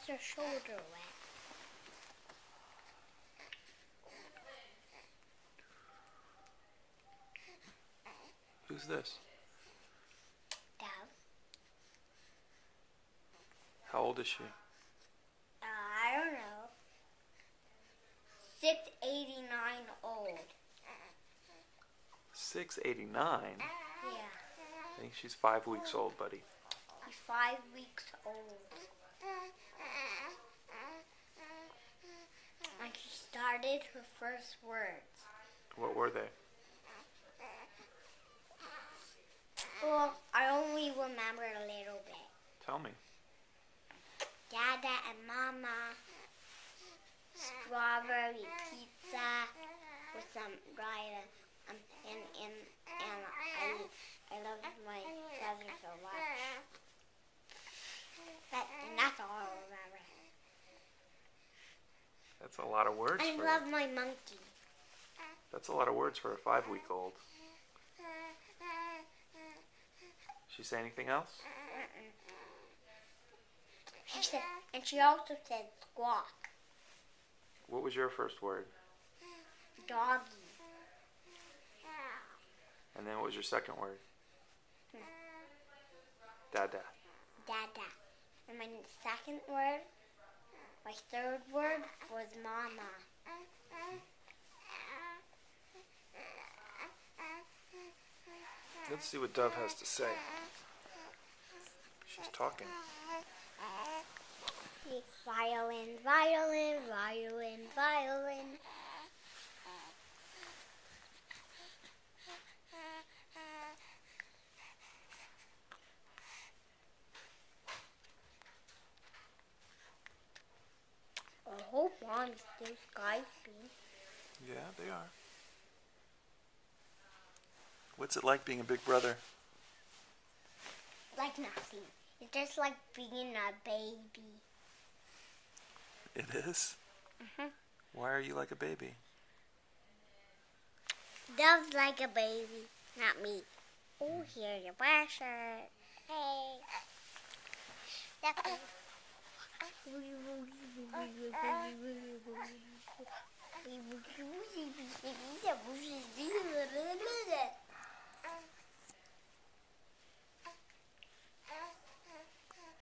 gets her shoulder wet. Who's this? Dove. How old is she? I don't know. 689 old. 689? Yeah. I think she's 5 weeks old, buddy. She's 5 weeks old. And she started her first words. What were they? Well, I only remember a little bit. Tell me. Dada and Mama. Strawberry pizza with some dried and I love my cousin so much. And that's all I remember. That's a lot of words I for love my monkey. That's a lot of words for a 5-week-old. She say anything else? She said, and she also said squawk. What was your first word? Doggy. And then what was your second word? Dada. Dada. And my second word, my third word was Mama. Let's see what Dove has to say. She's talking. Violin, violin, violin, violin. I hope Mom's still Skyping. Yeah, they are. What's it like being a big brother? Like nothing. It's just like being a baby. It is? Why are you like a baby? Dove's like a baby, not me. Oh, here's your black shirt. Hey. That's